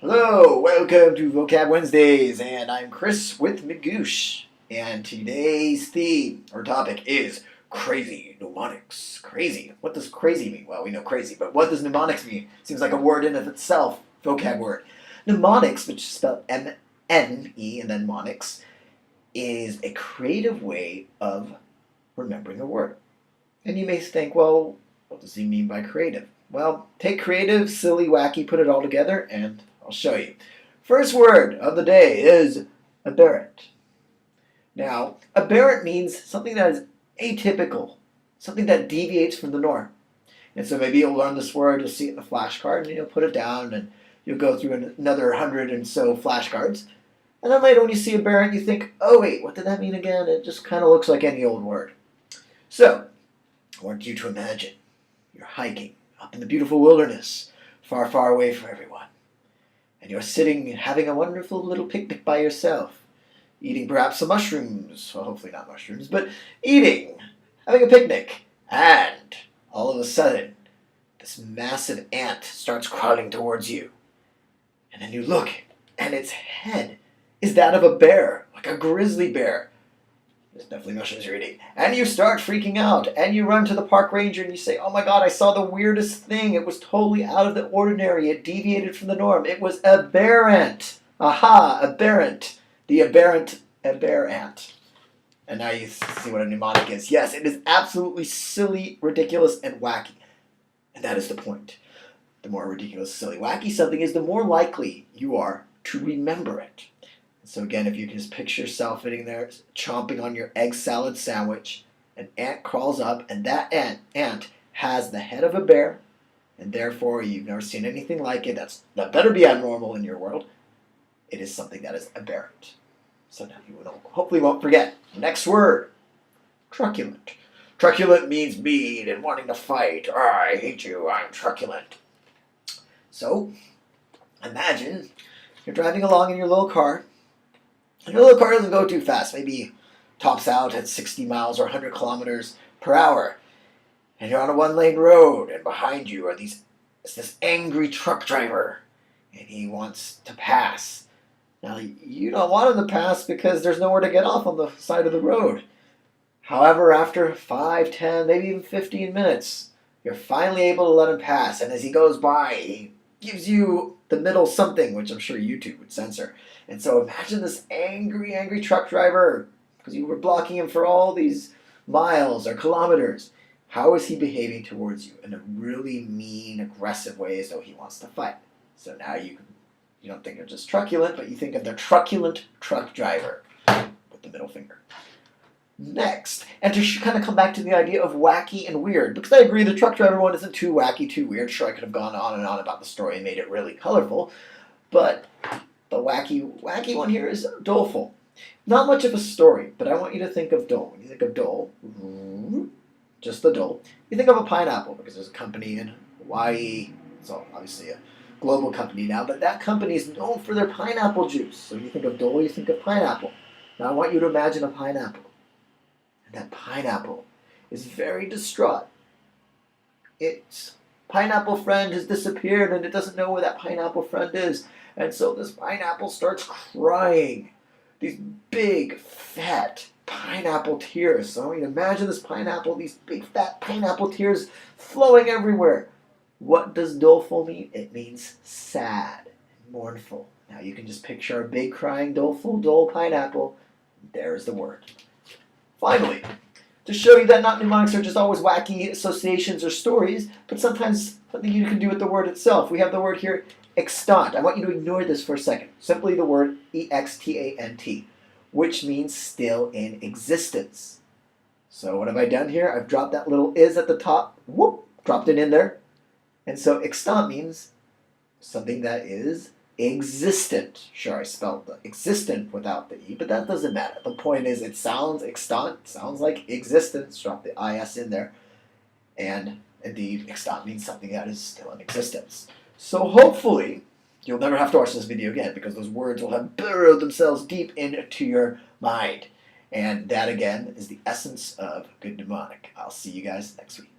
Hello, welcome to Vocab Wednesdays, and I'm Chris with Magoosh. And today's theme or topic is crazy mnemonics. Crazy. What does crazy mean? Well, we know crazy, but what does mnemonics mean? Seems like a word in of itself, vocab word. Mnemonics, which is spelled M-N-E and then monics, is a creative way of remembering a word. And you may think, well, what does he mean by creative? Well, take creative, silly, wacky, put it all together, and I'll show you. First word of the day is aberrant. Now, aberrant means something that is atypical, something that deviates from the norm. And so maybe you'll learn this word, you'll see it in the flashcard, and you'll put it down, and you'll go through another 100 and so flashcards. And then later when you see aberrant, you think, oh wait, what did that mean again? It just kind of looks like any old word. So, I want you to imagine you're hiking up in the beautiful wilderness, far, far away from everyone. And you're sitting and having a wonderful little picnic by yourself, eating perhaps some mushrooms, well, hopefully not mushrooms, but eating, having a picnic. And all of a sudden, this massive ant starts crawling towards you. And then you look, and its head is that of a bear, like a grizzly bear. There's definitely mushrooms you're eating. And you start freaking out, and you run to the park ranger and you say, oh my god, I saw the weirdest thing. It was totally out of the ordinary. It deviated from the norm. It was aberrant. Aha, aberrant. The aberrant ant. And now you see what a mnemonic is. Yes, it is absolutely silly, ridiculous, and wacky. And that is the point. The more ridiculous, silly, wacky something is, the more likely you are to remember it. So again, if you can just picture yourself sitting there chomping on your egg salad sandwich, an ant crawls up, and that ant has the head of a bear, and therefore you've never seen anything like it. That better be abnormal in your world. It is something that is aberrant. So now you hopefully won't forget. Next word, truculent. Truculent means mean and wanting to fight. Oh, I hate you, I'm truculent. So, imagine you're driving along in your little car. And your little car doesn't go too fast. Maybe tops out at 60 miles or 100 kilometers per hour. And you're on a one-lane road, and behind you is this angry truck driver, and he wants to pass. Now, you don't want him to pass because there's nowhere to get off on the side of the road. However, after 5, 10, maybe even 15 minutes, you're finally able to let him pass. And as he goes by, he gives you the middle something, which I'm sure YouTube would censor. And so imagine this angry truck driver, because you were blocking him for all these miles or kilometers. How is he behaving towards you? In a really mean, aggressive way, as though he wants to fight. So now you don't think of just truculent, but you think of the truculent truck driver with the middle finger. Next, and to kind of come back to the idea of wacky and weird, because I agree the truck driver one isn't too wacky, too weird. Sure, I could have gone on and on about the story and made it really colorful, but the wacky one here is doleful. Not much of a story, but I want you to think of dole. When you think of dole, just the dole, you think of a pineapple, because there's a company in Hawaii. It's obviously a global company now, but that company is known for their pineapple juice. So when you think of dole, you think of pineapple. Now I want you to imagine a pineapple. And that pineapple is very distraught. Its pineapple friend has disappeared, and it doesn't know where that pineapple friend is. And so this pineapple starts crying. These big, fat pineapple tears. So I mean, imagine this pineapple, these big, fat pineapple tears flowing everywhere. What does doleful mean? It means sad, mournful. Now you can just picture a big, crying, doleful, dull pineapple. There's the word. Finally, to show you that not mnemonics are just always wacky associations or stories, but sometimes something you can do with the word itself. We have the word here, extant. I want you to ignore this for a second. Simply the word extant, which means still in existence. So what have I done here? I've dropped that little is at the top. Whoop, dropped it in there. And so extant means something that is existent. Sure, I spelled the existent without the E, but that doesn't matter. The point is it sounds extant, sounds like existence. Drop the IS in there. And indeed, extant means something that is still in existence. So hopefully, you'll never have to watch this video again, because those words will have burrowed themselves deep into your mind. And that, again, is the essence of good mnemonic. I'll see you guys next week.